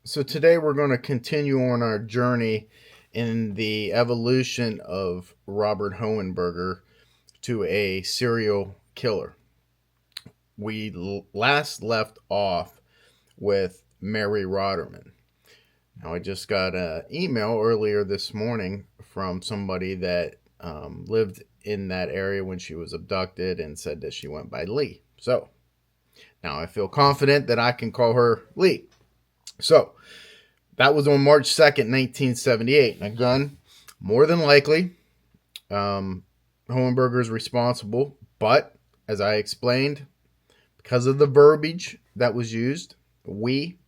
So today we're going to continue on our journey in the evolution of Robert Hohenberger to a serial killer. We last left off with Mary Rodderman. Now, I just got an email earlier this morning from somebody that lived in that area when she was abducted and said that she went by Lee. So now I feel confident that I can call her Lee. So that was on March 2nd, 1978. And again, more than likely, Hohenberger is responsible. But as I explained, because of the verbiage that was used, we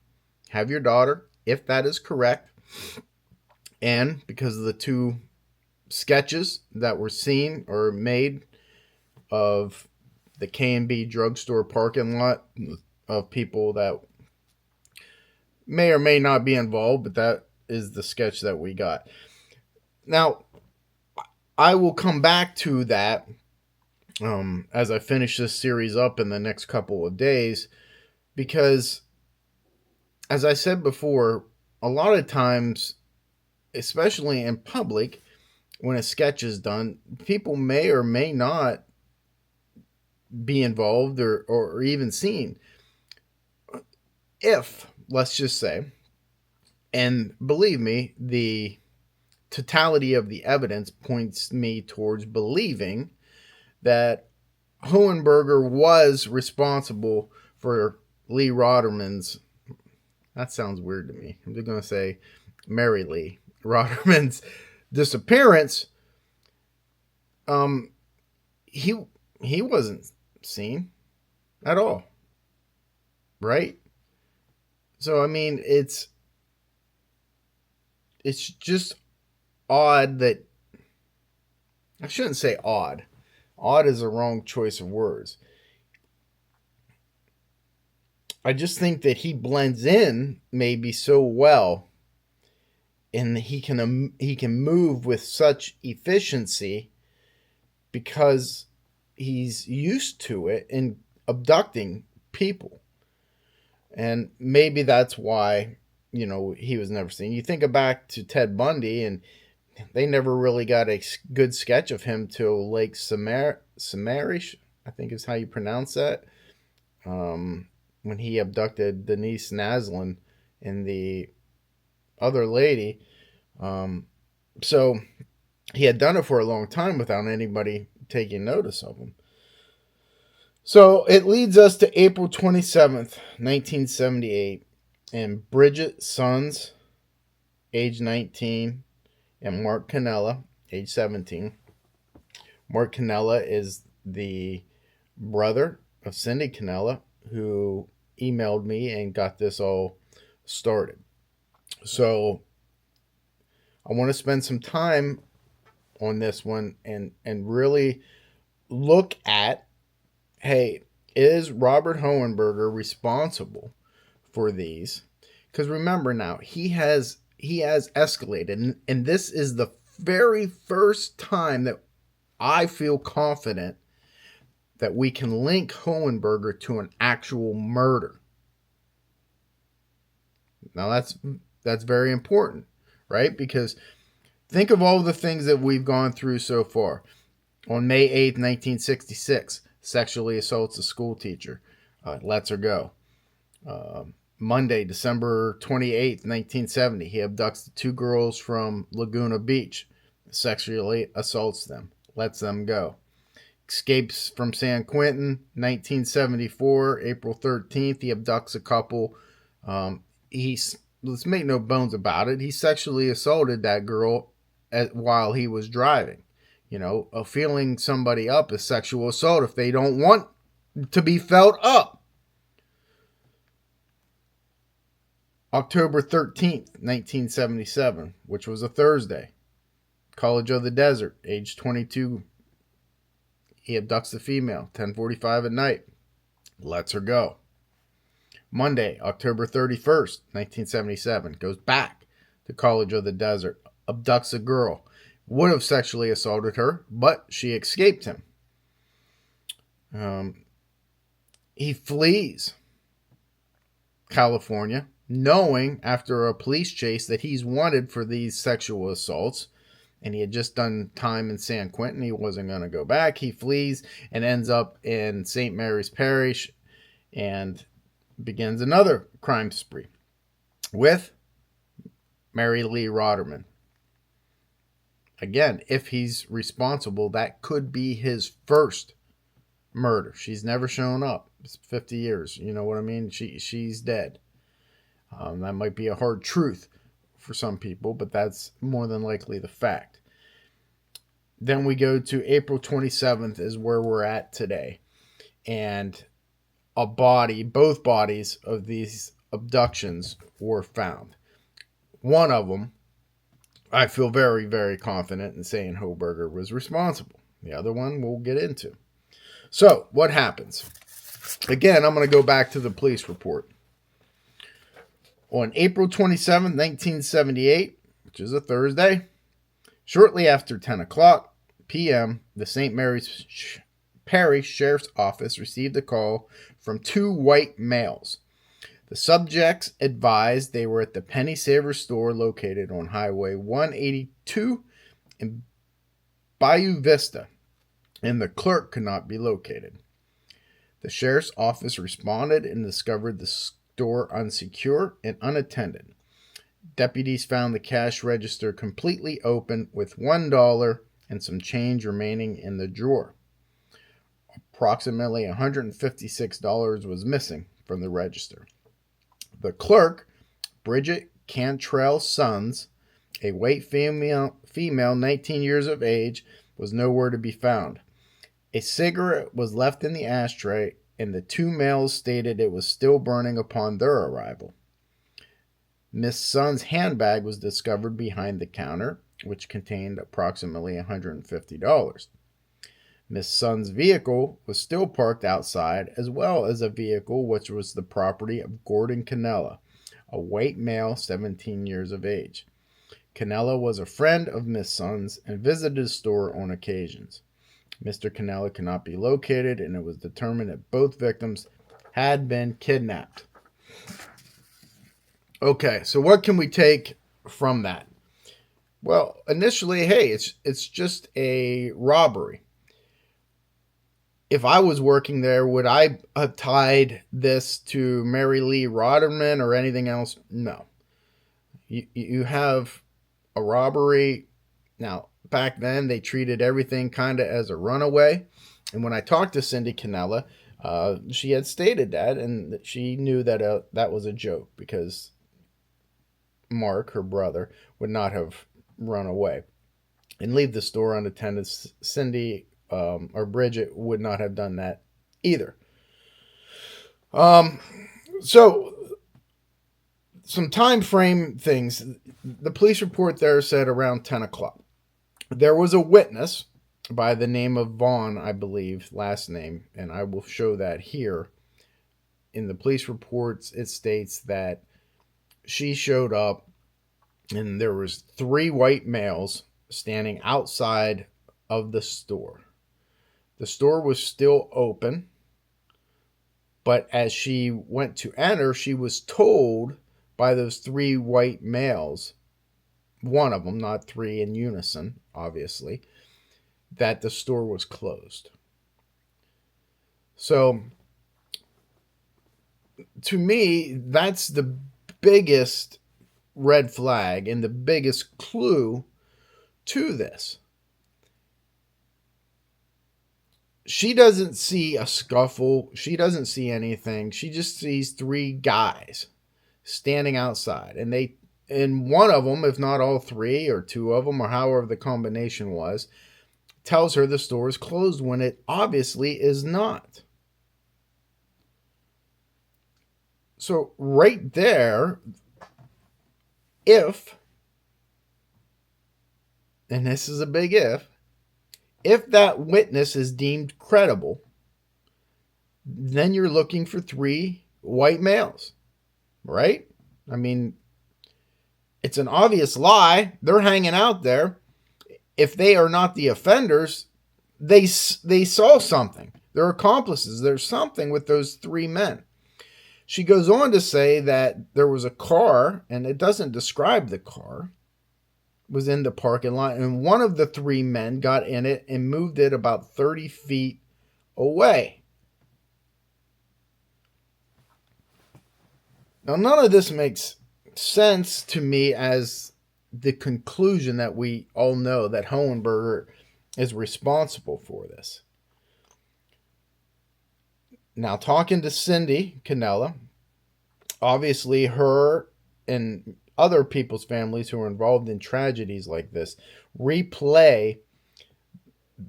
have your daughter, if that is correct. And because of the two sketches that were seen or made of the K&B drugstore parking lot of people that may or may not be involved, but that is the sketch that we got. Now, I will come back to that as I finish this series up in the next couple of days, because, as I said before, a lot of times, especially in public, when a sketch is done, people may or may not be involved or even seen. If, let's just say, and believe me, the totality of the evidence points me towards believing that Hohenberger was responsible for Lee Rodderman's, that sounds weird to me, I'm just going to say Mary Lee Rodderman's disappearance. He wasn't seen at all, right? So I mean, it's just odd that, I shouldn't say odd. Odd is a wrong choice of words. I just think that he blends in maybe so well, and he can move with such efficiency because he's used to it in abducting people. And maybe that's why, he was never seen. You think back to Ted Bundy, and they never really got a good sketch of him till Lake Samarish, I think is how you pronounce that, when he abducted Denise Naslin and the other lady. So he had done it for a long time without anybody taking notice of him. So it leads us to April 27th, 1978, and Bridget Sons, age 19, and Mark Cannella, age 17. Mark Cannella is the brother of Cindy Cannella, who emailed me and got this all started. So I want to spend some time on this one and really look at, hey, is Robert Hohenberger responsible for these? Because remember now, he has escalated, and this is the very first time that I feel confident that we can link Hohenberger to an actual murder. Now that's very important, right? Because think of all the things that we've gone through so far. On May 8th, 1966, sexually assaults a school teacher, lets her go. Monday, December 28th, 1970, he abducts the two girls from Laguna Beach, sexually assaults them, lets them go. Escapes from San Quentin, 1974, April 13th, he abducts a couple. Let's make no bones about it, he sexually assaulted that girl while he was driving. Feeling somebody up is sexual assault if they don't want to be felt up. October 13th, 1977, which was a Thursday. College of the Desert, age 22. He abducts the female, 10:45 at night. Lets her go. Monday, October 31st, 1977. Goes back to College of the Desert. Abducts a girl. Would have sexually assaulted her, but she escaped him. He flees California knowing after a police chase that he's wanted for these sexual assaults, and he had just done time in San Quentin. He wasn't going to go back. He flees and ends up in St. Mary's Parish and begins another crime spree with Mary Lee Roderman. Again, if he's responsible, that could be his first murder. She's never shown up. It's 50 years. You know what I mean? She's dead. That might be a hard truth for some people, but that's more than likely the fact. Then we go to April 27th is where we're at today. And both bodies of these abductions were found. One of them, I feel very, very confident in saying Hohenberger was responsible. The other one we'll get into. So, what happens? Again, I'm going to go back to the police report. On April 27, 1978, which is a Thursday, shortly after 10 o'clock p.m., the St. Mary's Parish Sheriff's Office received a call from two white males. The subjects advised they were at the Penny Saver store located on Highway 182 in Bayou Vista, and the clerk could not be located. The sheriff's office responded and discovered the store unsecure and unattended. Deputies found the cash register completely open with $1 and some change remaining in the drawer. Approximately $156 was missing from the register. The clerk, Bridget Cantrell Sons, a white female 19 years of age, was nowhere to be found. A cigarette was left in the ashtray, and the two males stated it was still burning upon their arrival. Miss Sons' handbag was discovered behind the counter, which contained approximately $150. Miss Sons' vehicle was still parked outside, as well as a vehicle which was the property of Gordon Cannella, a white male 17 years of age. Cannella was a friend of Miss Sons and visited the store on occasions. Mr. Cannella could not be located, and it was determined that both victims had been kidnapped. Okay, so what can we take from that? Well, initially, hey, it's just a robbery. If I was working there, would I have tied this to Mary Lee Roderman or anything else? No. You have a robbery. Now, back then, they treated everything kind of as a runaway. And when I talked to Cindy Cannella, she had stated that, and she knew that that was a joke because Mark, her brother, would not have run away and leave the store unattended. Cindy or Bridget would not have done that either. So some time frame things. The police report there said around 10 o'clock. There was a witness by the name of Vaughn, I believe, last name, and I will show that here. In the police reports, it states that she showed up and there was 3 white males standing outside of the store. The store was still open, but as she went to enter, she was told by those 3 white males, one of them, not 3 in unison, obviously, that the store was closed. So, to me, that's the biggest red flag and the biggest clue to this. She doesn't see a scuffle. She doesn't see anything. She just sees 3 guys standing outside. And one of them, if not all 3 or 2 of them, or however the combination was, tells her the store is closed when it obviously is not. So right there, if, and this is a big if that witness is deemed credible, then you're looking for 3 white males, right? I mean, it's an obvious lie. They're hanging out there. If they are not the offenders, they saw something. They're accomplices. There's something with those 3 men. She goes on to say that there was a car, and it doesn't describe the car, was in the parking lot, and one of the three men got in it and moved it about 30 feet away. Now, none of this makes sense to me as the conclusion that we all know that Hohenberger is responsible for this. Now, talking to Cindy Cannella, obviously her and other people's families who are involved in tragedies like this replay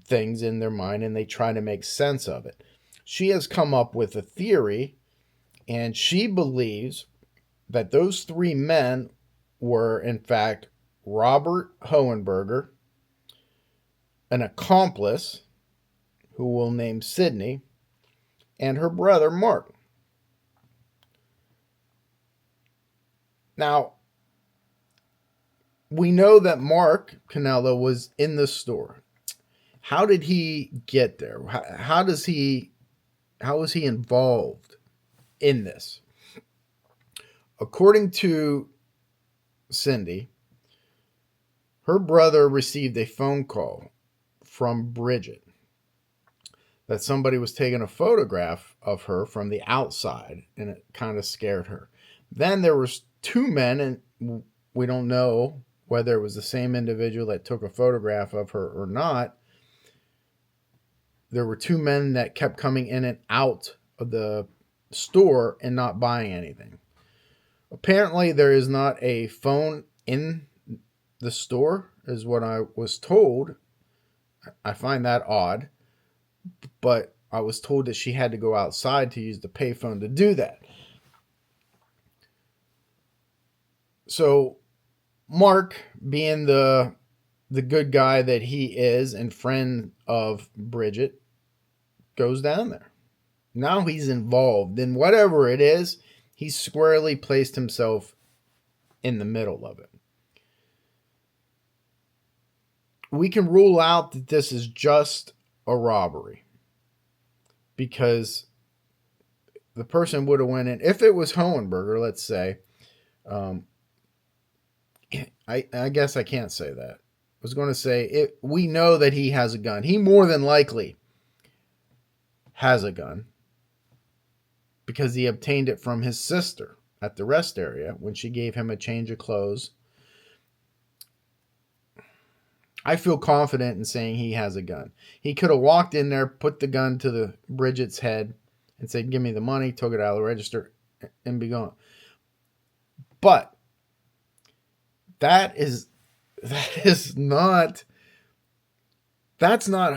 things in their mind and they try to make sense of it. She has come up with a theory, and she believes that those three men were, in fact, Robert Hohenberger, an accomplice, who we'll name Sydney, and her brother Mark. Now, we know that Mark Cannella was in the store. How did he get there? How was he involved in this? According to Cindy, her brother received a phone call from Bridget that somebody was taking a photograph of her from the outside, and it kind of scared her. Then there was two men, and we don't know whether it was the same individual that took a photograph of her or not. There were two men that kept coming in and out of the store and not buying anything. Apparently, there is not a phone in the store, is what I was told. I find that odd, but I was told that she had to go outside to use the payphone to do that. So, Mark, being the good guy that he is and friend of Bridget, goes down there. Now he's involved in whatever it is. He's squarely placed himself in the middle of it. We can rule out that this is just a robbery, because the person would have went in. If it was Hohenberger, let's say, I guess I can't say that. I was going to say, we know that he has a gun. He more than likely has a gun because he obtained it from his sister at the rest area when she gave him a change of clothes. I feel confident in saying he has a gun. He could have walked in there, put the gun to Bridget's head and said, "Give me the money," took it out of the register, and be gone. But that's not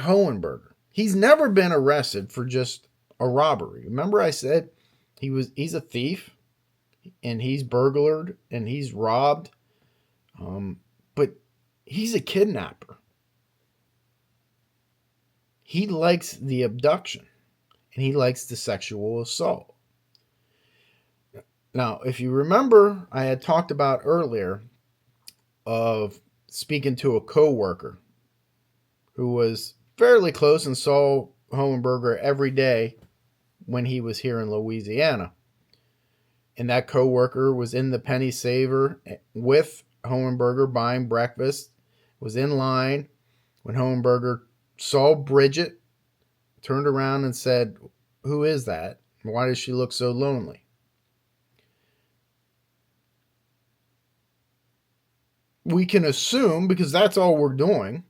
Hohenberger. He's never been arrested for just a robbery. Remember I said he's a thief and he's burglared and he's robbed. But he's a kidnapper. He likes the abduction and he likes the sexual assault. Now, if you remember, I had talked about earlier of speaking to a coworker who was fairly close and saw Hohenberger every day when he was here in Louisiana. And that coworker was in the Penny Saver with Hohenberger buying breakfast, was in line when Hohenberger saw Bridget, turned around and said, "Who is that? Why does she look so lonely?" We can assume, because that's all we're doing,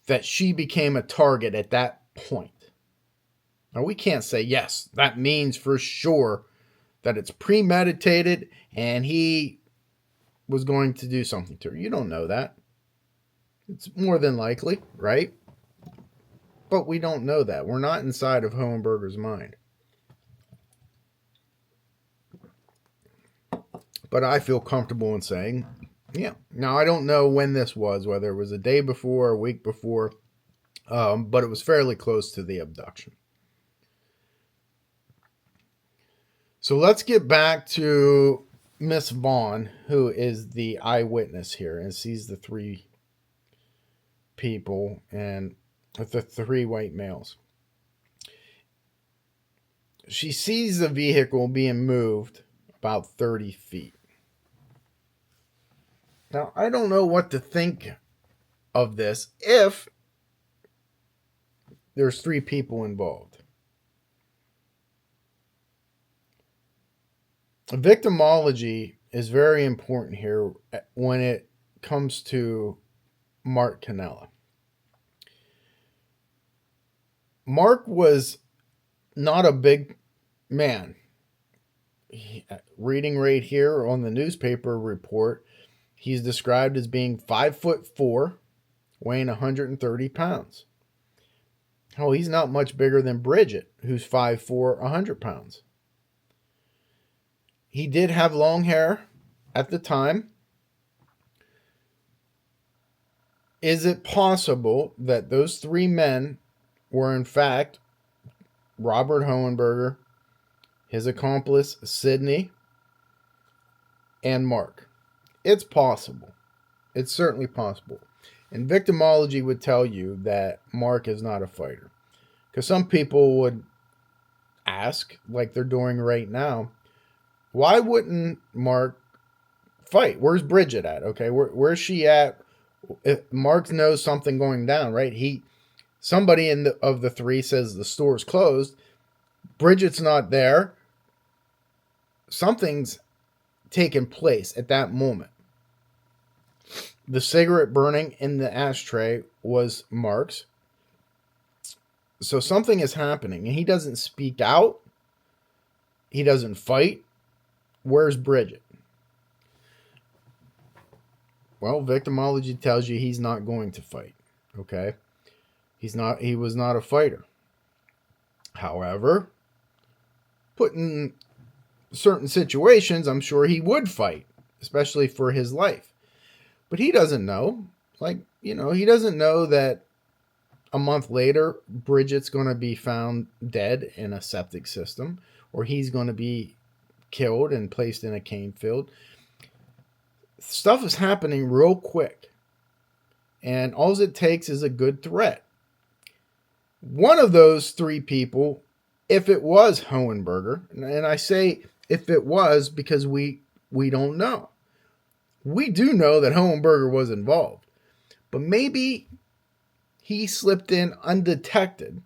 that she became a target at that point. Now, we can't say, yes, that means for sure that it's premeditated and he was going to do something to her. You don't know that. It's more than likely, right? But we don't know that. We're not inside of Hohenberger's mind. But I feel comfortable in saying, yeah. Now, I don't know when this was, whether it was a day before, a week before, but it was fairly close to the abduction. So let's get back to Miss Vaughn, who is the eyewitness here and sees the three people and the three white males. She sees the vehicle being moved about 30 feet. Now, I don't know what to think of this if there's 3 people involved. Victimology is very important here when it comes to Mark Cannella. Mark was not a big man. Reading right here on the newspaper report, he's described as being 5'4", weighing 130 pounds. Oh, he's not much bigger than Bridget, who's 5'4", 100 pounds. He did have long hair at the time. Is it possible that those 3 men were in fact Robert Hohenberger, his accomplice Sidney, and Mark? It's possible. It's certainly possible. And victimology would tell you that Mark is not a fighter. Because some people would ask, like they're doing right now, why wouldn't Mark fight? Where's Bridget at? Okay, where's she at? If Mark knows something going down, right? Somebody of the 3 says the store's closed. Bridget's not there. Something's taken place at that moment. The cigarette burning in the ashtray was Mark's. So something is happening, and he doesn't speak out. He doesn't fight. Where's Bridget? Well, victimology tells you he's not going to fight. Okay? He was not a fighter. However, put in certain situations, I'm sure he would fight, especially for his life. But he doesn't know. He doesn't know that a month later, Bridget's going to be found dead in a septic system, or he's going to be killed and placed in a cane field. Stuff is happening real quick, and all it takes is a good threat. One of those 3 people, if it was Hohenberger, and I say if it was because we don't know. We do know that Hohenberger was involved, but maybe he slipped in undetected,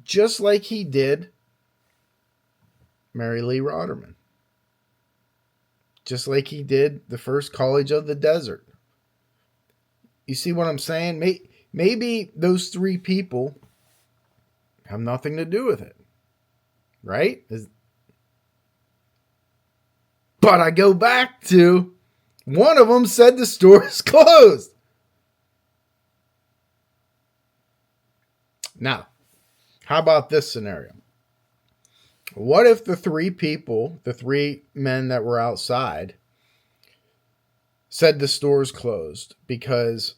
just like he did Mary Lee Rotterman. Just like he did the first College of the Desert. You see what I'm saying? Maybe those 3 people have nothing to do with it. Right? But I go back to one of them said the store is closed. Now, how about this scenario? What if the 3 people, the 3 men that were outside, said the store's closed because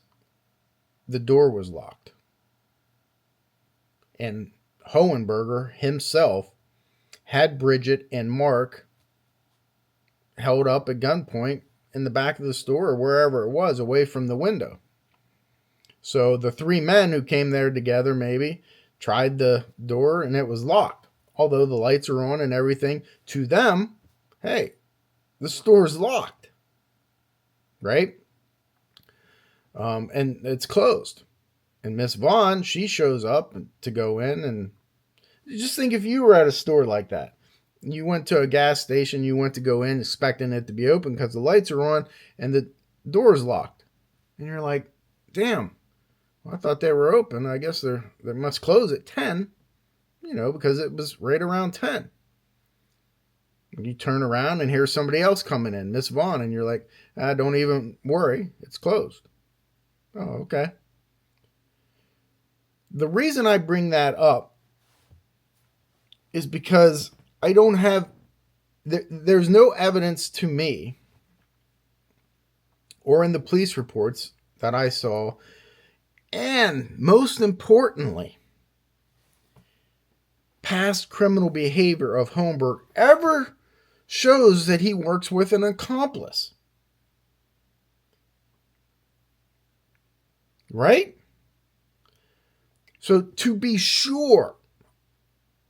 the door was locked? And Hohenberger himself had Bridget and Mark held up at gunpoint in the back of the store or wherever it was, away from the window. So the 3 men who came there together maybe tried the door and it was locked. Although the lights are on and everything, to them, hey, the store's locked. Right? And it's closed. And Miss Vaughn, she shows up to go in, and just think if you were at a store like that. You went to a gas station, you went to go in expecting it to be open because the lights are on and the door's locked. And you're like, damn, well, I thought they were open. I guess they must close at 10, because it was right around 10. And you turn around and hear somebody else coming in, Miss Vaughn, and you're like, don't even worry, it's closed. Oh, okay. The reason I bring that up is because I don't have, there's no evidence to me or in the police reports that I saw, and most importantly, past criminal behavior of Hohenberger ever shows that he works with an accomplice. Right? So to be sure,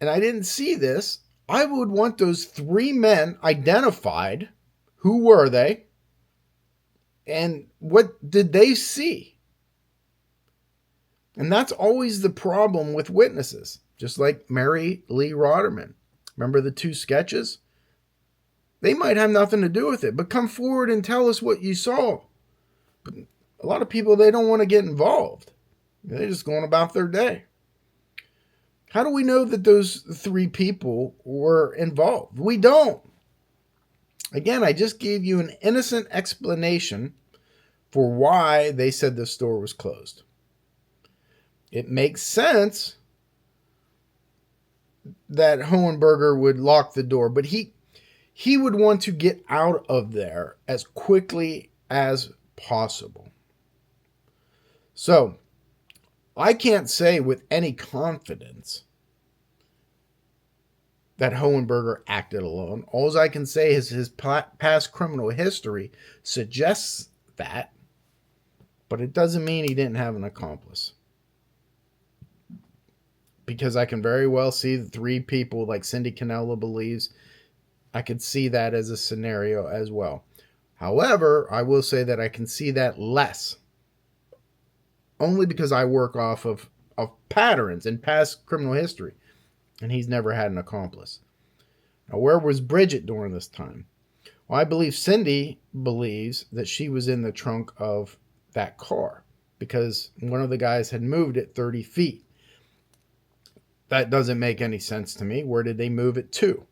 and I didn't see this, I would want those 3 men identified. Who were they? And what did they see? And that's always the problem with witnesses. Just like Mary Lee Rotterman. Remember the 2 sketches? They might have nothing to do with it, but come forward and tell us what you saw. But a lot of people, they don't want to get involved. They're just going about their day. How do we know that those 3 people were involved? We don't. Again, I just gave you an innocent explanation for why they said the store was closed. It makes sense that Hohenberger would lock the door, but he would want to get out of there as quickly as possible. So, I can't say with any confidence that Hohenberger acted alone. All I can say is his past criminal history suggests that, but it doesn't mean he didn't have an accomplice. Because I can very well see the 3 people like Cindy Cannella believes. I could see that as a scenario as well. However, I will say that I can see that less. Only because I work off of patterns and past criminal history. And he's never had an accomplice. Now, where was Bridget during this time? Well, I believe Cindy believes that she was in the trunk of that car. Because one of the guys had moved it 30 feet. That doesn't make any sense to me. Where did they move it to?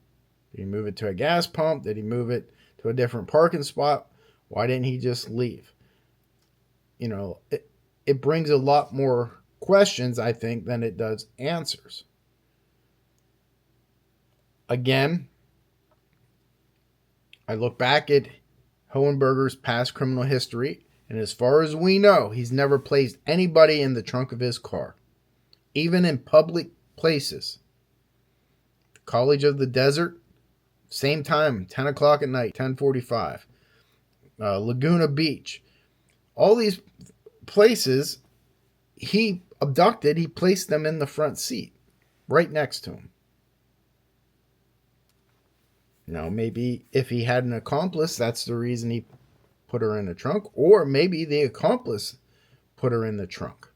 Did he move it to a gas pump? Did he move it to a different parking spot? Why didn't he just leave? You know, it brings a lot more questions, I think, than it does answers. Again, I look back at Hohenberger's past criminal history, and as far as we know, he's never placed anybody in the trunk of his car, even in public places. College of the Desert, same time, 10 o'clock at night, 10:45. Laguna Beach. All these places, he abducted, he placed them in the front seat, right next to him. Now, maybe if he had an accomplice, that's the reason he put her in the trunk, or maybe the accomplice put her in the trunk.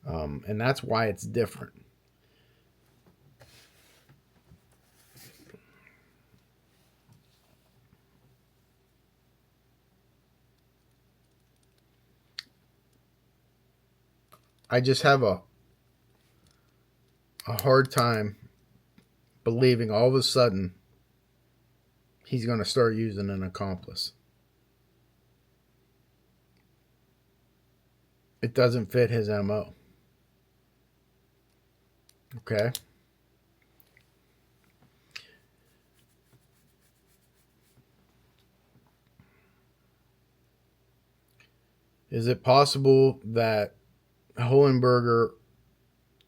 And that's why it's different. I just have a hard time believing all of a sudden he's going to start using an accomplice. It doesn't fit his MO. Okay? Is it possible that Hohenberger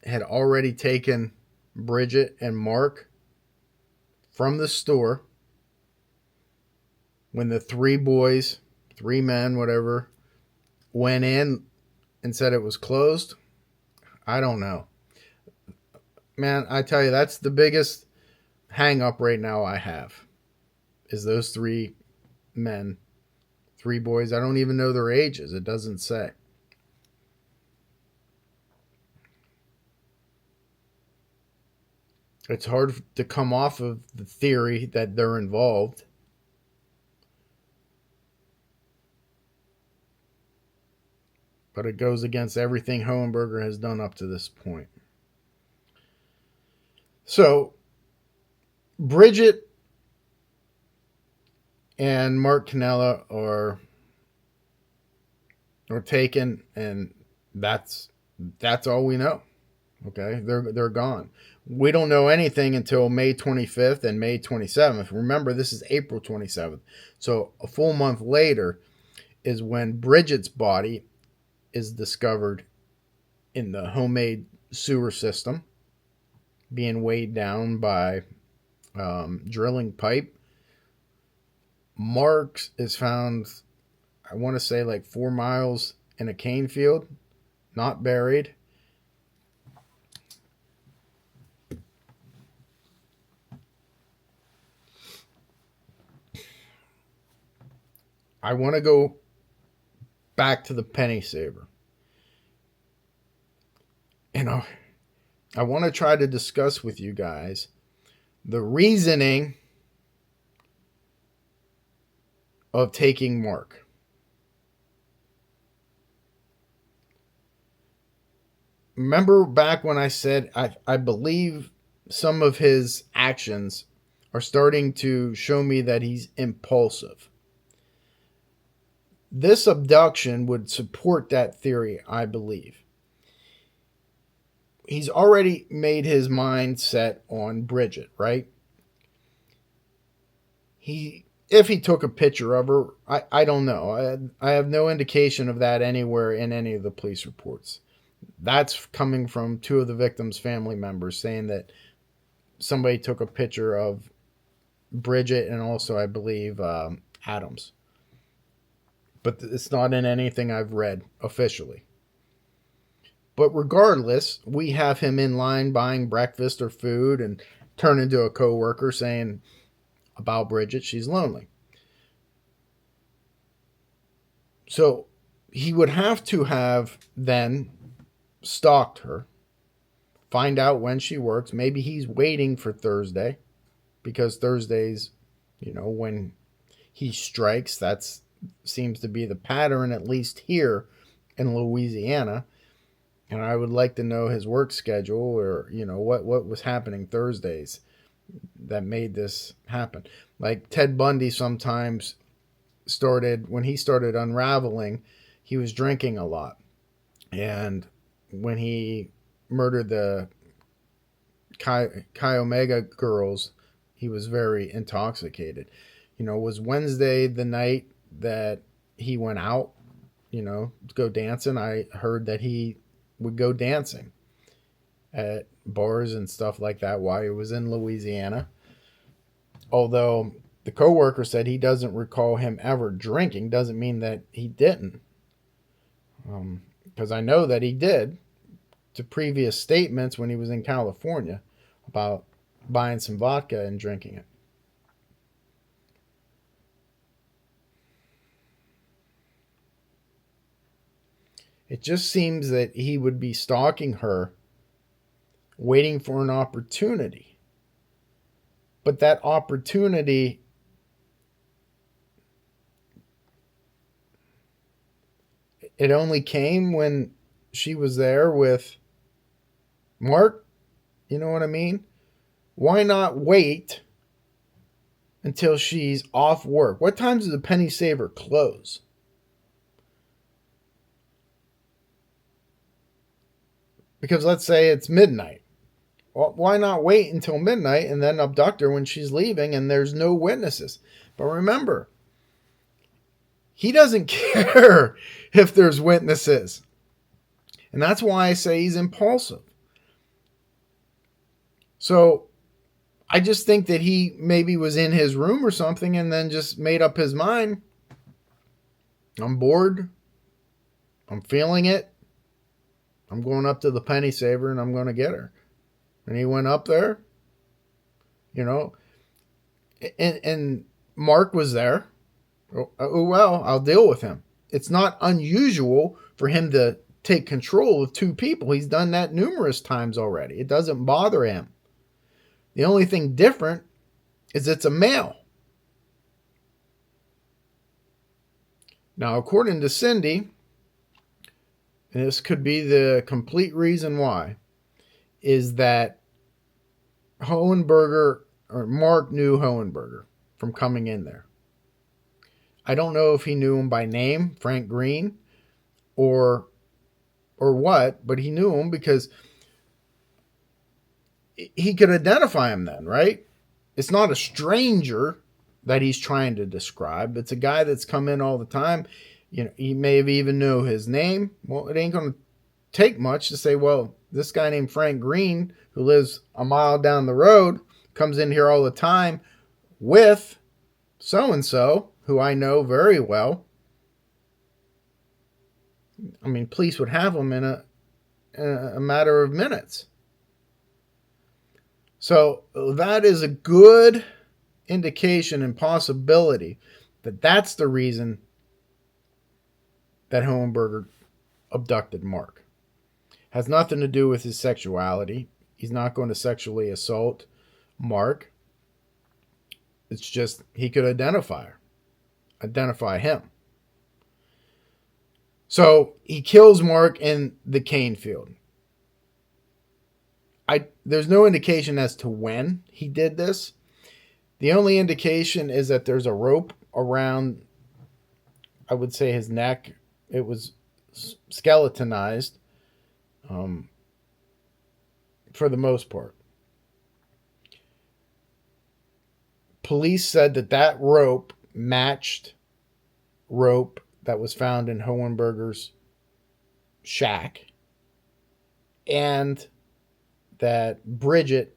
had already taken Bridget and Mark from the store when the 3 boys, 3 men, whatever, went in and said it was closed? I don't know. Man, I tell you, that's the biggest hang up right now I have, is those 3 men, 3 boys. I don't even know their ages. It doesn't say. It's hard to come off of the theory that they're involved. But it goes against everything Hohenberger has done up to this point. So, Bridget and Mark Cannella are taken, and that's all we know. Okay, they're gone. We don't know anything until May 25th and May 27th. Remember, this is April 27th. So a full month later is when Bridget's body is discovered in the homemade sewer system, being weighed down by drilling pipe. Mark's is found, I want to say, like 4 miles in a cane field, not buried. I want to go back to the penny saver. And I want to try to discuss with you guys the reasoning of taking Mark. Remember back when I said I believe some of his actions are starting to show me that he's impulsive. This abduction would support that theory, I believe. He's already made his mind set on Bridget, right? If he took a picture of her, I don't know. I have no indication of that anywhere in any of the police reports. That's coming from two of the victims' family members saying that somebody took a picture of Bridget and also, I believe, Adams. But it's not in anything I've read officially. But regardless, we have him in line buying breakfast or food and turn into a coworker saying about Bridget, she's lonely. So he would have to have then stalked her, find out when she works. Maybe he's waiting for Thursday because Thursdays, when he strikes, that seems to be the pattern, at least here in Louisiana. And I would like to know his work schedule or, what was happening Thursdays that made this happen. Like Ted Bundy sometimes when he started Unraveling, he was drinking a lot. And when he murdered the Chi Omega girls, he was very intoxicated. Was Wednesday the night that he went out, to go dancing? I heard that he would go dancing at bars and stuff like that while he was in Louisiana. Although the coworker said he doesn't recall him ever drinking, doesn't mean that he didn't. Because I know that he did to previous statements when he was in California about buying some vodka and drinking it. It just seems that he would be stalking her, waiting for an opportunity. But that opportunity, it only came when she was there with Mark. You know what I mean? Why not wait until she's off work? What time does the penny saver close? Because let's say it's midnight. Well, why not wait until midnight and then abduct her when she's leaving and there's no witnesses? But remember, he doesn't care if there's witnesses. And that's why I say he's impulsive. So I just think that he maybe was in his room or something and then just made up his mind. I'm bored. I'm feeling it. I'm going up to the penny saver and I'm going to get her. And he went up there, and Mark was there. Oh, well, I'll deal with him. It's not unusual for him to take control of two people. He's done that numerous times already. It doesn't bother him. The only thing different is it's a male. Now, according to Cindy, and this could be the complete reason why, is that Hohenberger, or Mark knew Hohenberger from coming in there. I don't know if he knew him by name, Frank Green, or what, but he knew him because he could identify him then, right? It's not a stranger that he's trying to describe. It's a guy that's come in all the time. He may have even know his name. Well, it ain't going to take much to say, well, this guy named Frank Green, who lives a mile down the road, comes in here all the time with so-and-so, who I know very well. I mean, police would have him in a matter of minutes. So that is a good indication and possibility that that's the reason that Hohenberger abducted Mark. Has nothing to do with his sexuality. He's not going to sexually assault Mark. It's just he could identify him. So he kills Mark in the cane field. There's no indication as to when he did this. The only indication is that there's a rope around, I would say, his neck. It was skeletonized for the most part. Police said that rope matched rope that was found in Hohenberger's shack, and that Bridget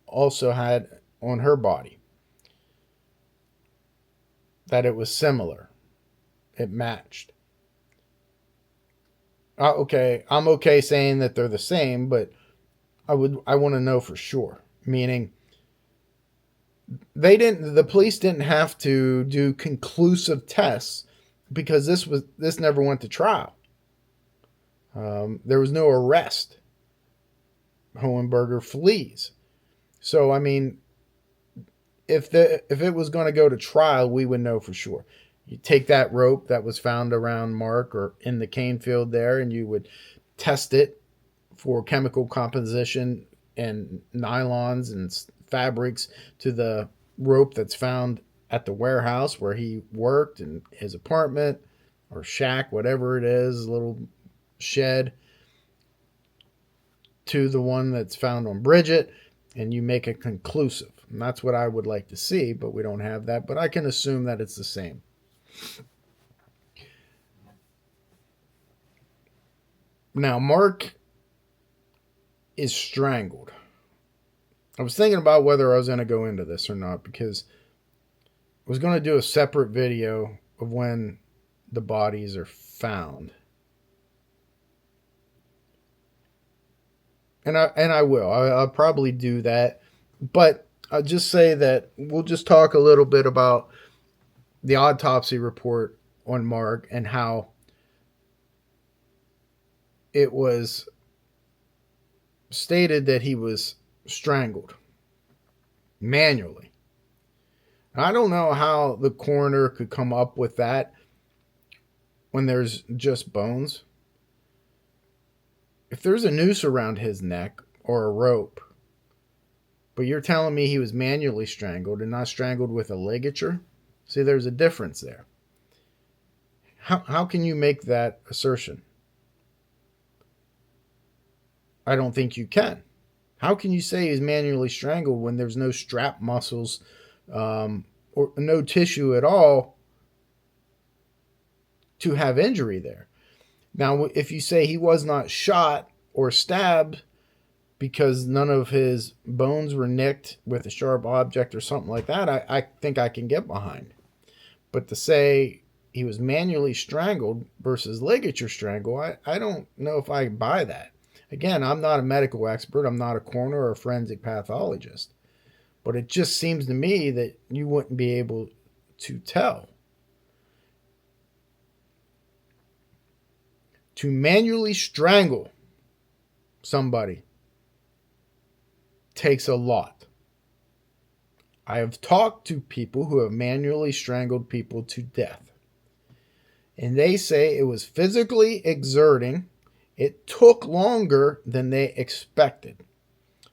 also had on her body. That it was similar. It matched. Okay, I'm okay saying that they're the same, but I want to know for sure. Meaning, the police didn't have to do conclusive tests because this never went to trial. There was no arrest. Hohenberger flees. So, I mean, if it was going to go to trial, we would know for sure. You take that rope that was found around Mark or in the cane field there, and you would test it for chemical composition and nylons and fabrics to the rope that's found at the warehouse where he worked, in his apartment or shack, whatever it is, little shed, to the one that's found on Bridget, and you make it conclusive. And that's what I would like to see, but we don't have that. But I can assume that it's the same. Now, Mark is strangled. I was thinking about whether I was going to go into this or not, because I was going to do a separate video of when the bodies are found. And I will. I'll probably do that. But I'll just say that we'll just talk a little bit about the autopsy report on Mark and how it was stated that he was strangled manually. I don't know how the coroner could come up with that when there's just bones. If there's a noose around his neck or a rope, but you're telling me he was manually strangled and not strangled with a ligature, see, there's a difference there. How can you make that assertion? I don't think you can. How can you say he's manually strangled when there's no strap muscles or no tissue at all to have injury there? Now, if you say he was not shot or stabbed because none of his bones were nicked with a sharp object or something like that, I think I can get behind. But to say he was manually strangled versus ligature strangle, I don't know if I buy that. Again, I'm not a medical expert. I'm not a coroner or a forensic pathologist. But it just seems to me that you wouldn't be able to tell. To manually strangle somebody takes a lot. I have talked to people who have manually strangled people to death. And they say it was physically exerting. It took longer than they expected.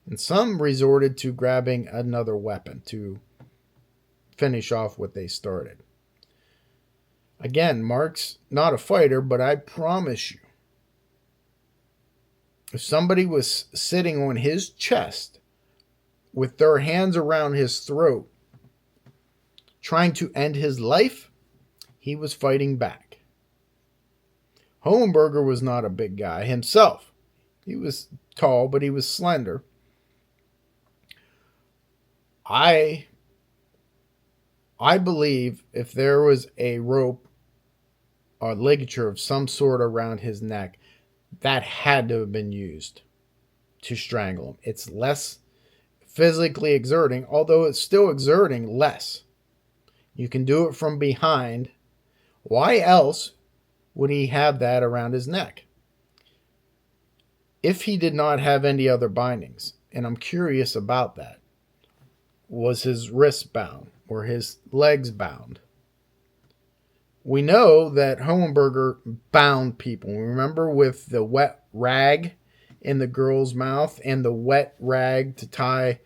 And some resorted to grabbing another weapon to finish off what they started. Again, Mark's not a fighter, but I promise you, if somebody was sitting on his chest with their hands around his throat, trying to end his life, he was fighting back. Hohenberger was not a big guy himself. He was tall, but he was slender. I believe if there was a rope or ligature of some sort around his neck, that had to have been used to strangle him. It's less physically exerting, although it's still exerting less. You can do it from behind. Why else would he have that around his neck? If he did not have any other bindings, and I'm curious about that, was his wrist bound or his legs bound? We know that Hohenberger bound people. Remember, with the wet rag in the girl's mouth and the wet rag to tie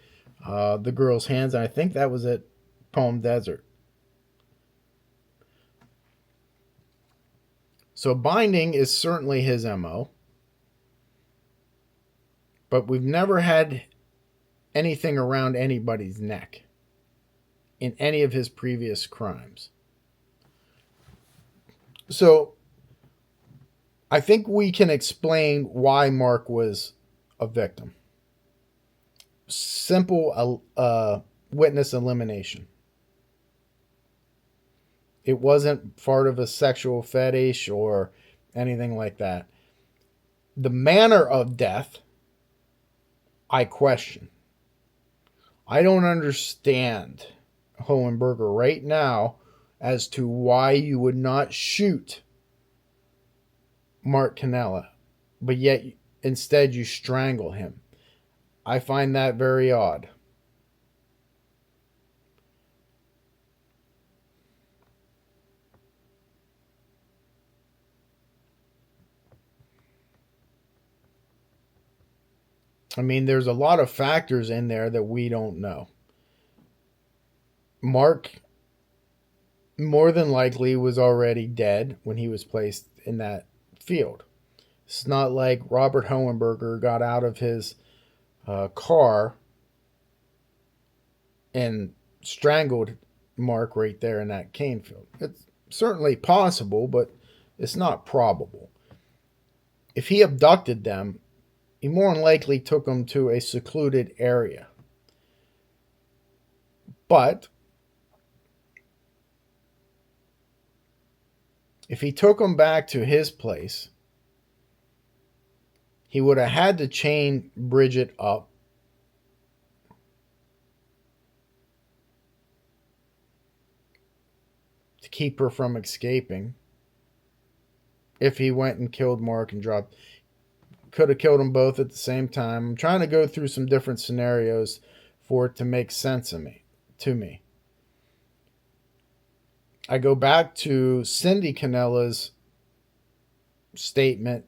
the girl's hands. And I think that was at Palm Desert. So binding is certainly his MO. But we've never had anything around anybody's neck in any of his previous crimes. So I think we can explain why Mark was a victim. Simple witness elimination. It wasn't part of a sexual fetish or anything like that. The manner of death, I question. I don't understand, Hohenberger, right now as to why you would not shoot Mark Cannella, but yet instead you strangle him. I find that very odd. I mean, there's a lot of factors in there that we don't know. Mark more than likely was already dead when he was placed in that field. It's not like Robert Hohenberger got out of his car and strangled Mark right there in that cane field. It's certainly possible, but it's not probable. If he abducted them, he more than likely took them to a secluded area. But if he took them back to his place, he would have had to chain Bridget up to keep her from escaping. If he went and killed Mark and dropped, could have killed them both at the same time. I'm trying to go through some different scenarios for it to make sense to me. I go back to Cindy Cannella's statement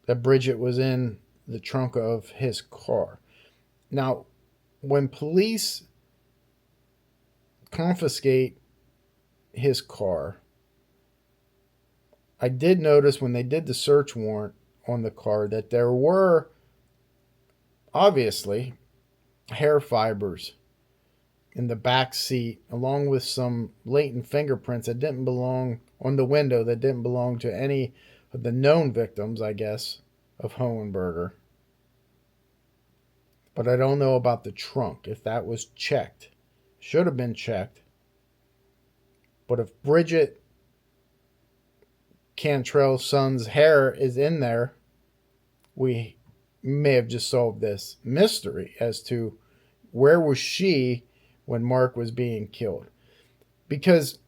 that Bridget was in the trunk of his car. Now, when police confiscate his car, I did notice when they did the search warrant on the car that there were obviously hair fibers in the back seat, along with some latent fingerprints that didn't belong on the window, that didn't belong to any of the known victims, I guess, of Hohenberger. But I don't know about the trunk, if that was checked. Should have been checked. But if Bridget Cantrell's son's hair is in there, we may have just solved this mystery as to where was she when Mark was being killed. Because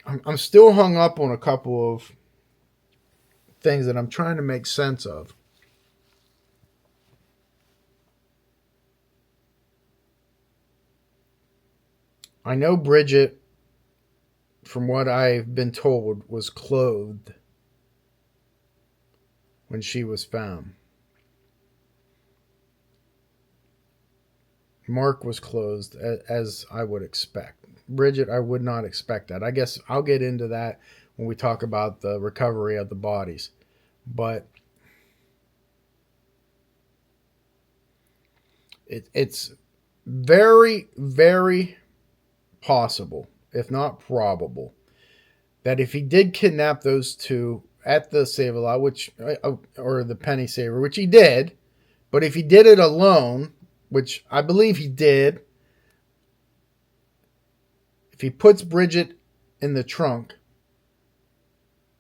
I'm still hung up on a couple of things that I'm trying to make sense of. I know Bridget, from what I've been told, was clothed when she was found. Mark was clothed, as I would expect. Bridget, I would not expect that. I guess I'll get into that when we talk about the recovery of the bodies. But it's very, very possible, if not probable, that if he did kidnap those two at the Save-A-Lot, which, or the Penny Saver, which he did, but if he did it alone, which I believe he did, if he puts Bridget in the trunk,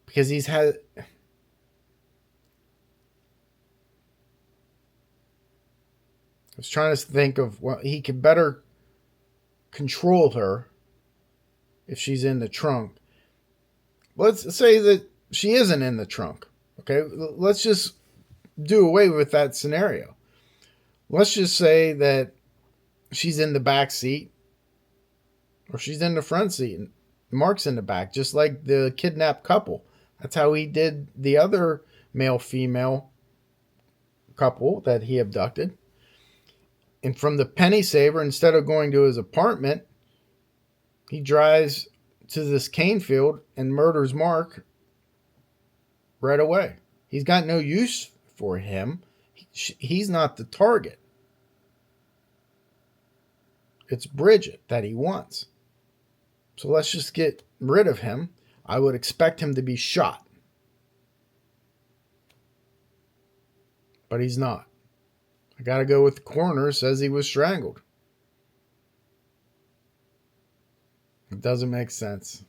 because he's had, I was trying to think of, well, he could better control her if she's in the trunk. Let's say that she isn't in the trunk. Okay, let's just do away with that scenario. Let's just say that she's in the back seat or she's in the front seat and Mark's in the back, just like the kidnapped couple. That's how he did the other male-female couple that he abducted. And from the penny saver, instead of going to his apartment, he drives to this cane field and murders Mark right away. He's got no use for him. He's not the target. It's Bridget that he wants. So let's just get rid of him. I would expect him to be shot. But he's not. I got to go with the coroner, says he was strangled. It doesn't make sense.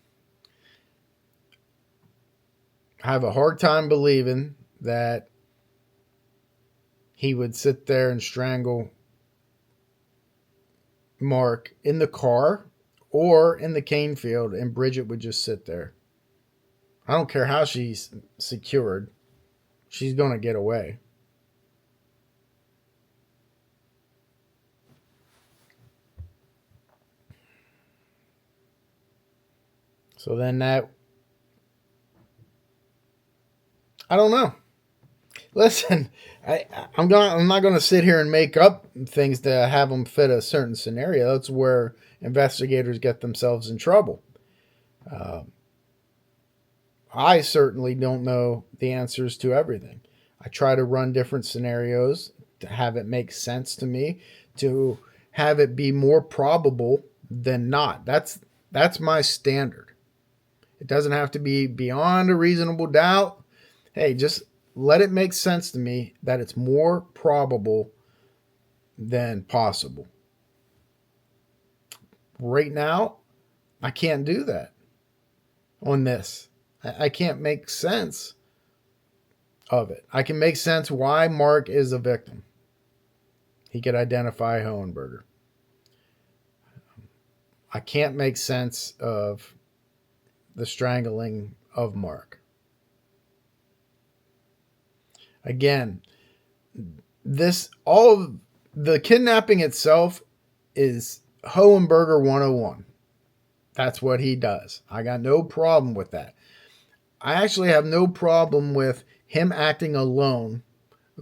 I have a hard time believing that he would sit there and strangle Mark in the car or in the cane field and Bridget would just sit there. I don't care how she's secured. She's going to get away. So then that, I don't know. Listen, I'm not going to sit here and make up things to have them fit a certain scenario. That's where investigators get themselves in trouble. I certainly don't know the answers to everything. I try to run different scenarios to have it make sense to me, to have it be more probable than not. That's my standard. It doesn't have to be beyond a reasonable doubt. Hey, just let it make sense to me that it's more probable than possible. Right now, I can't do that on this. I can't make sense of it. I can make sense why Mark is a victim. He could identify Hohenberger. I can't make sense of the strangling of Mark. Again, all of the kidnapping itself is Hohenberger 101. That's what he does. I got no problem with that. I actually have no problem with him acting alone,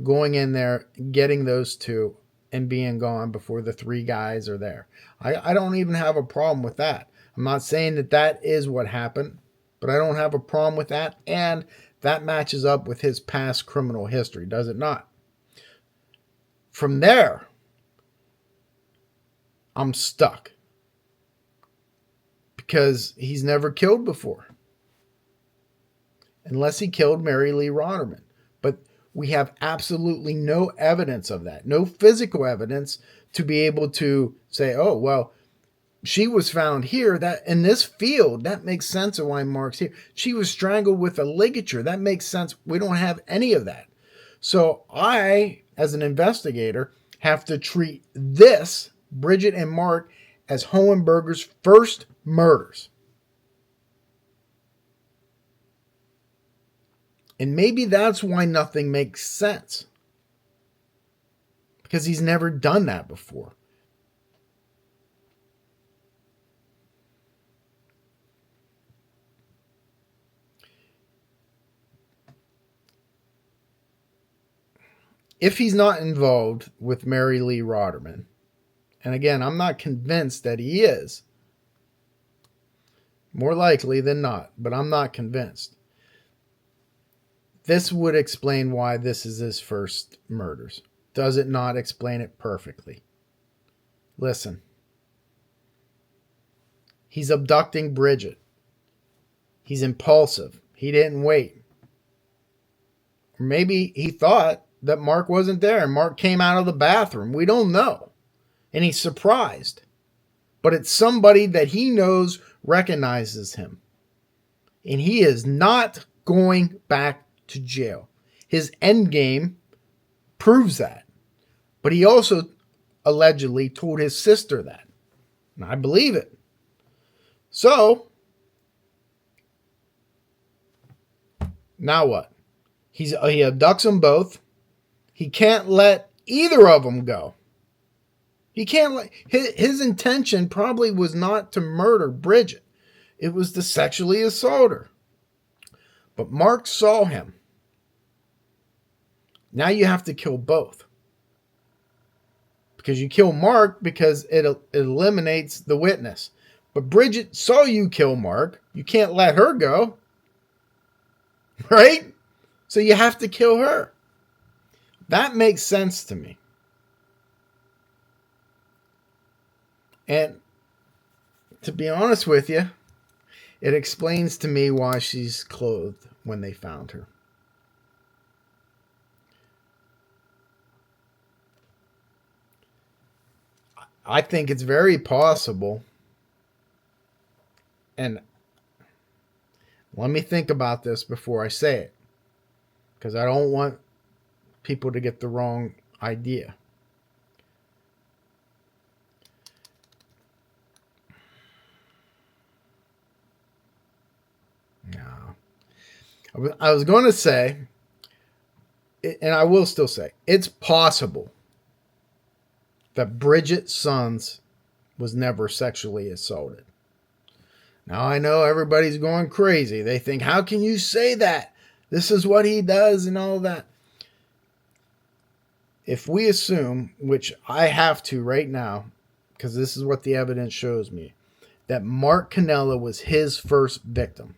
going in there, getting those two, and being gone before the three guys are there. I don't even have a problem with that. I'm not saying that that is what happened, but I don't have a problem with that. And that matches up with his past criminal history, does it not? From there, I'm stuck. Because he's never killed before. Unless he killed Mary Lee Rotterman. But we have absolutely no evidence of that. No physical evidence to be able to say, oh, well, she was found here. That in this field, that makes sense of why Mark's here. She was strangled with a ligature. That makes sense. We don't have any of that. So I, as an investigator, have to treat this, Bridget and Mark, as Hohenberger's first murders. And maybe that's why nothing makes sense. Because he's never done that before. If he's not involved with Mary Lee Rotterman, and again, I'm not convinced that he is, more likely than not, but I'm not convinced. This would explain why this is his first murders. Does it not explain it perfectly? Listen. He's abducting Bridget. He's impulsive. He didn't wait. Or maybe he thought that Mark wasn't there and Mark came out of the bathroom. We don't know. And he's surprised. But it's somebody that he knows recognizes him. And he is not going back to jail. His end game proves that. But he also allegedly told his sister that. And I believe it. So, Now what? He abducts them both. He can't let either of them go. He can't let his intention probably was not to murder Bridget. It was to sexually assault her. But Mark saw him. Now you have to kill both. Because you kill Mark because it eliminates the witness. But Bridget saw you kill Mark. You can't let her go. Right? So you have to kill her. That makes sense to me. And to be honest with you, it explains to me why she's clothed when they found her. I think it's very possible. And let me think about this before I say it, because I don't want people to get the wrong idea. No. I was going to say, and I will still say, it's possible that Bridget Sons was never sexually assaulted. Now, I know everybody's going crazy. They think, how can you say that? This is what he does and all that. If we assume, which I have to right now, because this is what the evidence shows me, that Mark Cannella was his first victim.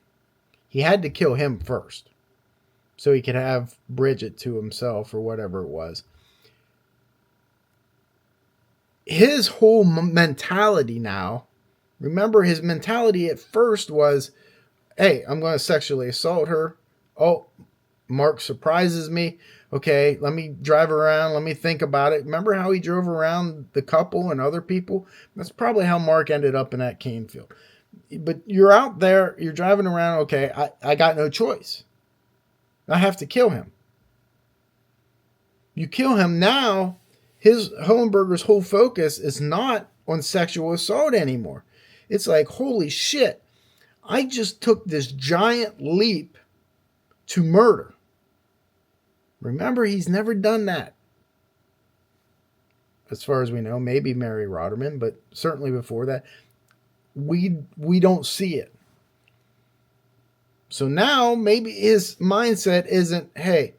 He had to kill him first so he could have Bridget to himself or whatever it was. His whole mentality now, remember his mentality at first was, hey, I'm going to sexually assault her. Oh, Mark surprises me. Okay, let me drive around. Let me think about it. Remember how he drove around the couple and other people? That's probably how Mark ended up in that cane field. But you're out there, you're driving around. Okay, I got no choice. I have to kill him. You kill him now. Hohenberger's whole focus is not on sexual assault anymore. It's like, holy shit, I just took this giant leap to murder. Remember, he's never done that. As far as we know, maybe Mary Rodderman, but certainly before that, we don't see it. So now maybe his mindset isn't, hey,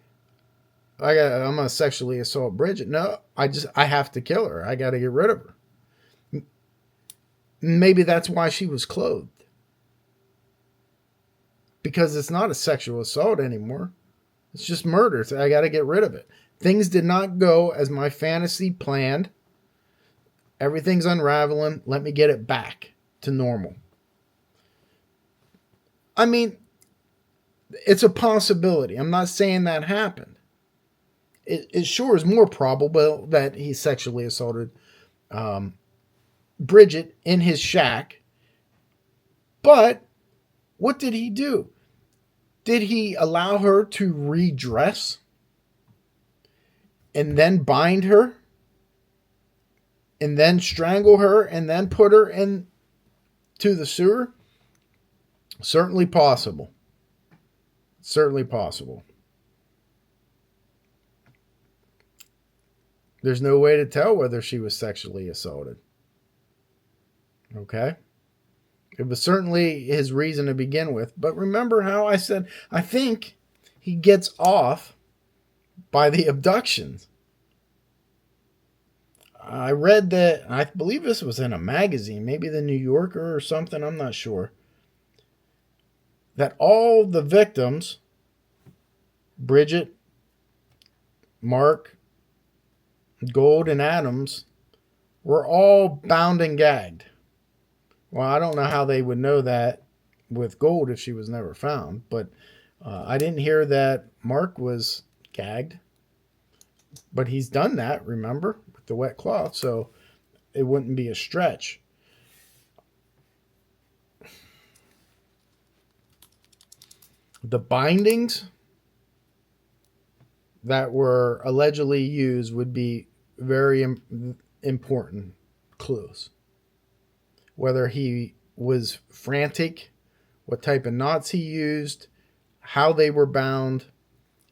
I'm going to sexually assault Bridget. No, I have to kill her. I got to get rid of her. Maybe that's why she was clothed. Because it's not a sexual assault anymore. It's just murder. So I got to get rid of it. Things did not go as my fantasy planned. Everything's unraveling. Let me get it back to normal. I mean, it's a possibility. I'm not saying that happened. It sure is more probable that he sexually assaulted Bridget in his shack. But what did he do? Did he allow her to redress and then bind her and then strangle her and then put her into the sewer? Certainly possible. Certainly possible. There's no way to tell whether she was sexually assaulted. Okay? It was certainly his reason to begin with. But remember how I said, I think he gets off by the abductions. I read that, I believe this was in a magazine, maybe the New Yorker or something, I'm not sure, that all the victims, Bridget, Mark, Gold, and Adams, were all bound and gagged. Well, I don't know how they would know that with Gold if she was never found, but I didn't hear that Mark was gagged. But he's done that, remember, with the wet cloth, so it wouldn't be a stretch. The bindings that were allegedly used would be very important clues. Whether he was frantic, what type of knots he used, how they were bound,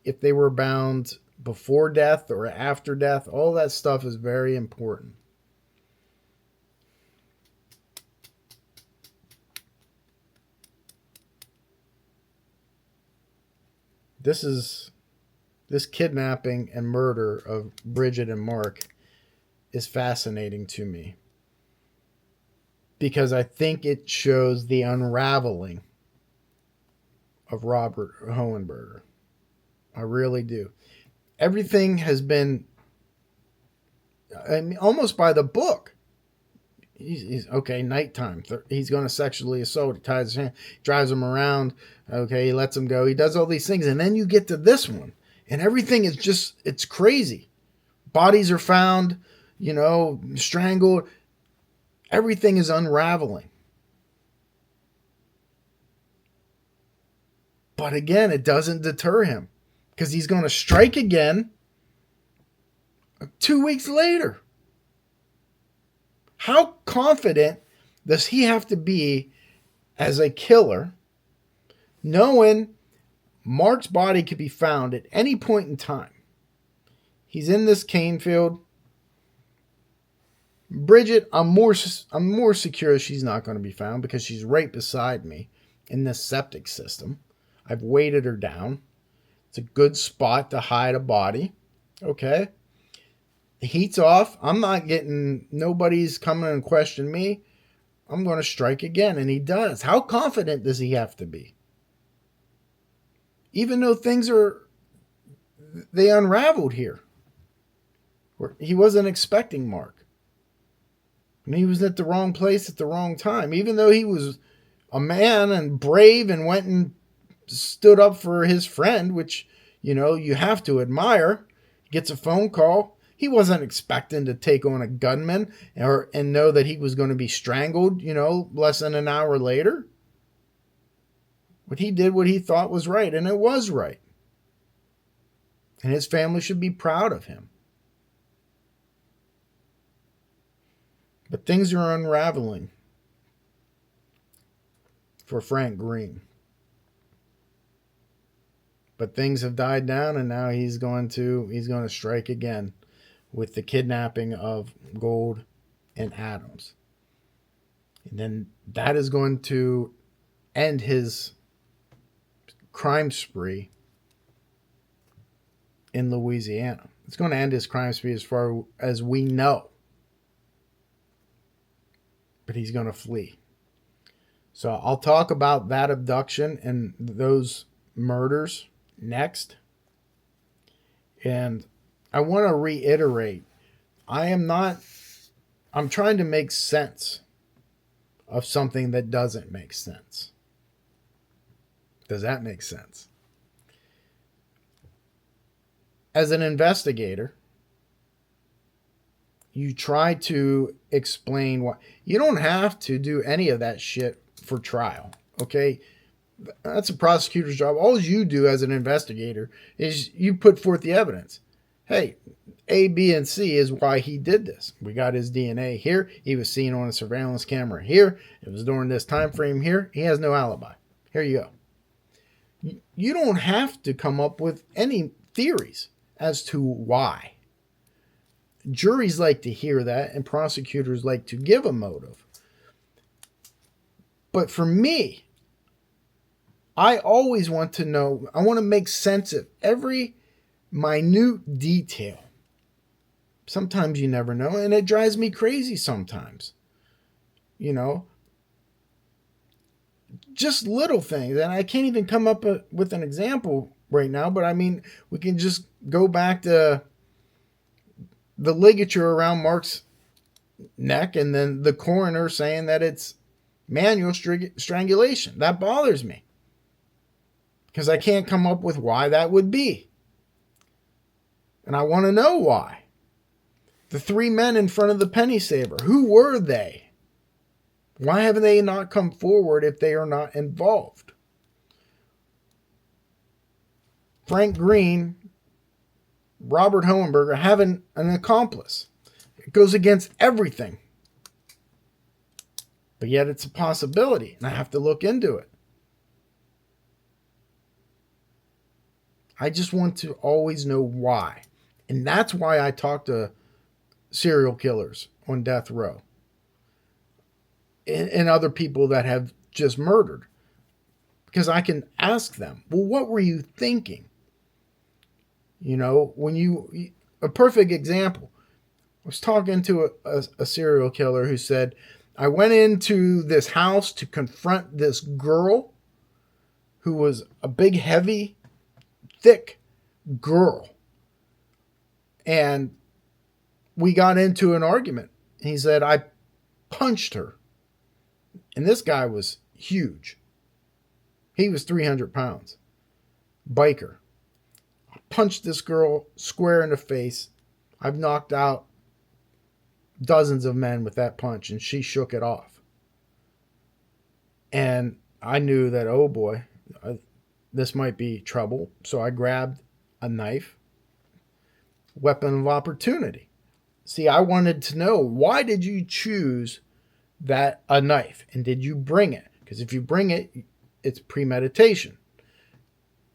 if they were bound before death or after death. All that stuff is very important. This kidnapping and murder of Bridget and Mark is fascinating to me, because I think it shows the unraveling of Robert Hohenberger. I really do. Everything has been, I mean, almost by the book. He's okay, nighttime. He's going to sexually assault. He ties his hand, drives him around. Okay, he lets him go. He does all these things. And then you get to this one, and everything is just, it's crazy. Bodies are found, strangled. Everything is unraveling. But again, it doesn't deter him, because he's going to strike again 2 weeks later. How confident does he have to be as a killer, knowing Mark's body could be found at any point in time? He's in this cane field. Bridget, I'm more secure she's not going to be found, because she's right beside me in this septic system. I've weighted her down. It's a good spot to hide a body. Okay. The heat's off. Nobody's coming and question me. I'm going to strike again. And he does. How confident does he have to be? Even though they unraveled here. He wasn't expecting Mark. And he was at the wrong place at the wrong time. Even though he was a man and brave and went and stood up for his friend, which, you have to admire. He gets a phone call. He wasn't expecting to take on a gunman and know that he was going to be strangled, less than an hour later. But he did what he thought was right, and it was right. And his family should be proud of him. But things are unraveling for Frank Green. But things have died down, and now he's going to strike again with the kidnapping of Gold and Adams. And then that is going to end his crime spree in Louisiana. It's going to end his crime spree as far as we know. But he's going to flee. So I'll talk about that abduction and those murders next. And I want to reiterate, I'm trying to make sense of something that doesn't make sense. Does that make sense? As an investigator, you try to explain why. You don't have to do any of that shit for trial, okay? That's a prosecutor's job. All you do as an investigator is you put forth the evidence. Hey, A, B, and C is why he did this. We got his DNA here. He was seen on a surveillance camera here. It was during this time frame here. He has no alibi. Here you go. You don't have to come up with any theories as to why. Juries like to hear that, and prosecutors like to give a motive. But for me, I always want to know, I want to make sense of every minute detail. Sometimes you never know, and it drives me crazy sometimes. Just little things, and I can't even come up with an example right now, but I mean, we can just go back to the ligature around Mark's neck, and then the coroner saying that it's manual strangulation. That bothers me, because I can't come up with why that would be. And I want to know why. The three men in front of the penny saver, who were they? Why have they not come forward if they are not involved? Frank Green, Robert Hohenberger having an accomplice. It goes against everything. But yet it's a possibility, and I have to look into it. I just want to always know why. And that's why I talk to serial killers on death row and other people that have just murdered. Because I can ask them, well, what were you thinking? You know, a perfect example. I was talking to a serial killer who said, I went into this house to confront this girl who was a big, heavy, thick girl. And we got into an argument. He said, I punched her. And this guy was huge. He was 300 pounds. Biker. I punched this girl square in the face. I've knocked out dozens of men with that punch, and she shook it off. And I knew that, oh boy, this might be trouble. So I grabbed a knife, weapon of opportunity. See, I wanted to know, why did you choose a knife? And did you bring it? Because if you bring it, it's premeditation.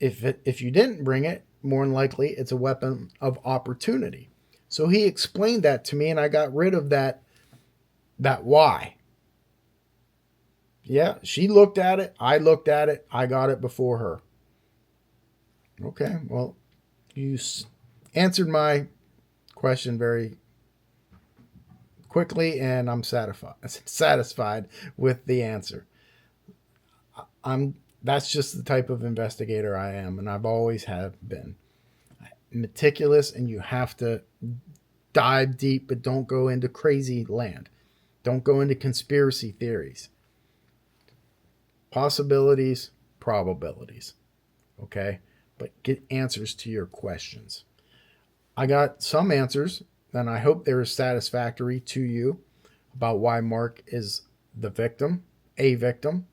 If you didn't bring it, more than likely it's a weapon of opportunity. So he explained that to me, and I got rid of that why. Yeah, she looked at it. I looked at it. I got it before her. Okay, well, you answered my question very quickly, and I'm satisfied with the answer. That's just the type of investigator I am, and I've always have been. Meticulous, and you have to dive deep, but don't go into crazy land. Don't go into conspiracy theories. Possibilities, probabilities. Okay? But get answers to your questions. I got some answers, and I hope they're satisfactory to you about why Mark is the victim, a victim.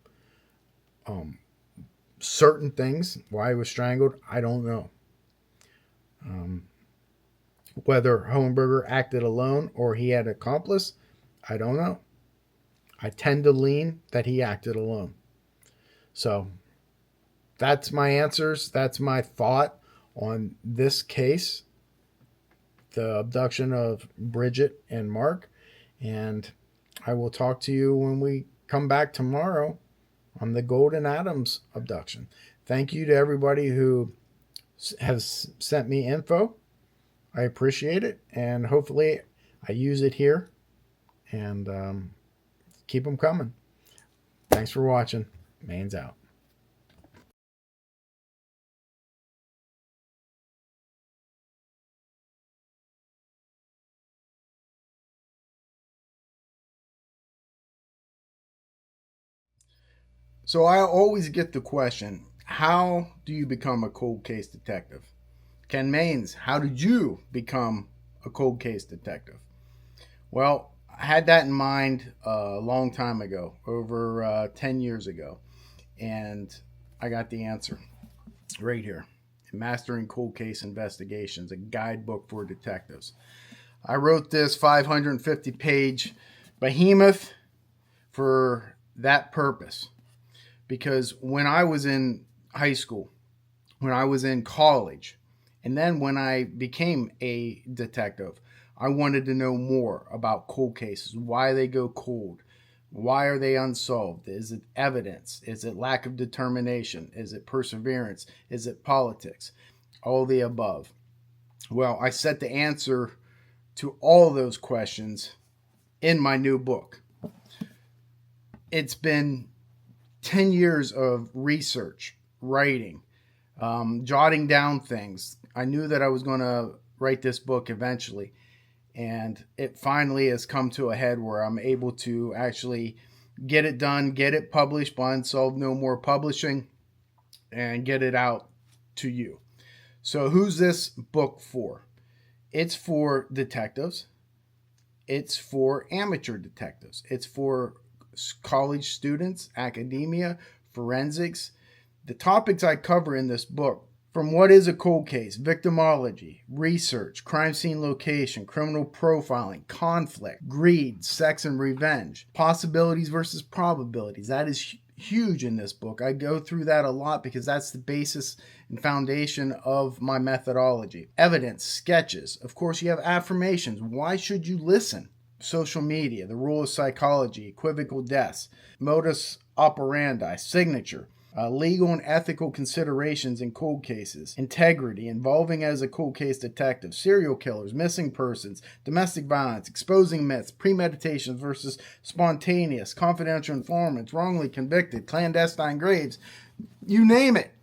Certain things, why he was strangled, I don't know. Whether Hohenberger acted alone or he had an accomplice, I don't know. I tend to lean that he acted alone. So that's my answers. That's my thought on this case, the abduction of Bridget and Mark. And I will talk to you when we come back tomorrow on the Golden Adams abduction. Thank you to everybody who has sent me info. I appreciate it, and hopefully I use it here, and keep them coming. Thanks for watching. Mains out. So I always get the question, how do you become a cold case detective? Ken Mains, how did you become a cold case detective? Well, I had that in mind a long time ago, over 10 years ago, and I got the answer right here. Mastering Cold Case Investigations, a guidebook for detectives. I wrote this 550-page behemoth for that purpose, because when I was in high school, when I was in college, and then when I became a detective, I wanted to know more about cold cases, why they go cold, why are they unsolved? Is it evidence? Is it lack of determination? Is it perseverance? Is it politics? All the above. Well, I set the answer to all those questions in my new book. It's been 10 years of research, writing, jotting down things. I knew that I was going to write this book eventually, and it finally has come to a head where I'm able to actually get it done, get it published by Unsolved No More Publishing, and get it out to you. So who's this book for? It's for detectives. It's for amateur detectives. It's for college students, academia, forensics. The topics I cover in this book, from what is a cold case, victimology, research, crime scene location, criminal profiling, conflict, greed, sex and revenge, possibilities versus probabilities. That is huge in this book. I go through that a lot because that's the basis and foundation of my methodology. Evidence, sketches. Of course, you have affirmations. Why should you listen? Social media, the rule of psychology, equivocal deaths, modus operandi, signature, legal and ethical considerations in cold cases, integrity, involving as a cold case detective, serial killers, missing persons, domestic violence, exposing myths, premeditation versus spontaneous, confidential informants, wrongly convicted, clandestine graves, you name it.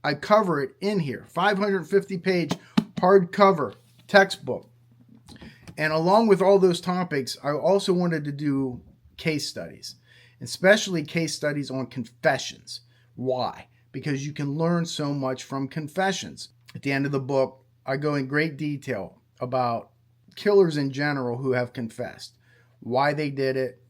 I cover it in here. 550-page hardcover textbook. And along with all those topics, I also wanted to do case studies, especially case studies on confessions. Why? Because you can learn so much from confessions. At the end of the book, I go in great detail about killers in general who have confessed, why they did it,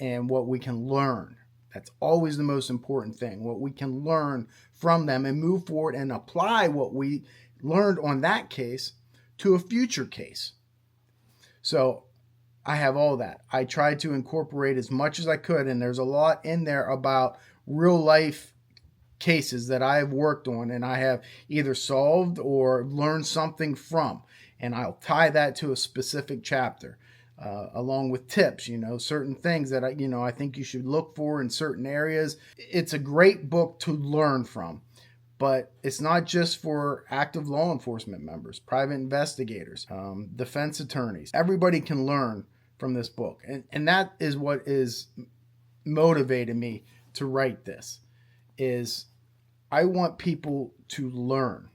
and what we can learn. That's always the most important thing, what we can learn from them and move forward and apply what we learned on that case to a future case. So I have all that. I tried to incorporate as much as I could, and there's a lot in there about real life cases that I have worked on and I have either solved or learned something from. And I'll tie that to a specific chapter, along with tips, certain things that I think you should look for in certain areas. It's a great book to learn from. But it's not just for active law enforcement members, private investigators, defense attorneys. Everybody can learn from this book. And that is what is motivated me to write this, is I want people to learn.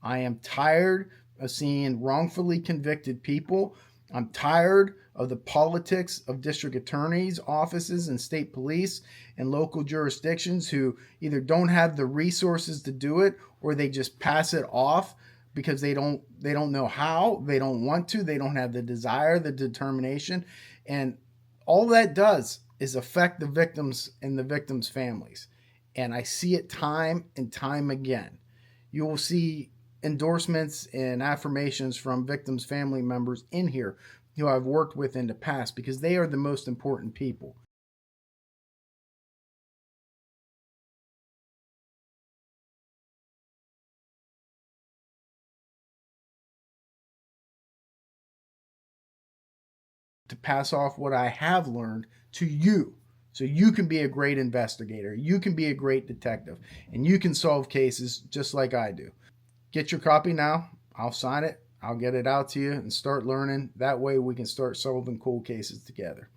I am tired of seeing wrongfully convicted people. I'm tired of the politics of district attorneys' offices and state police and local jurisdictions who either don't have the resources to do it or they just pass it off because they don't know how, they don't want to, they don't have the desire, the determination. And all that does is affect the victims and the victims' families. And I see it time and time again. You will see endorsements and affirmations from victims' family members in here who I've worked with in the past because they are the most important people. To pass off what I have learned to you so you can be a great investigator, you can be a great detective, and you can solve cases just like I do. Get your copy now. I'll sign it. I'll get it out to you and start learning. That way we can start solving cold cases together.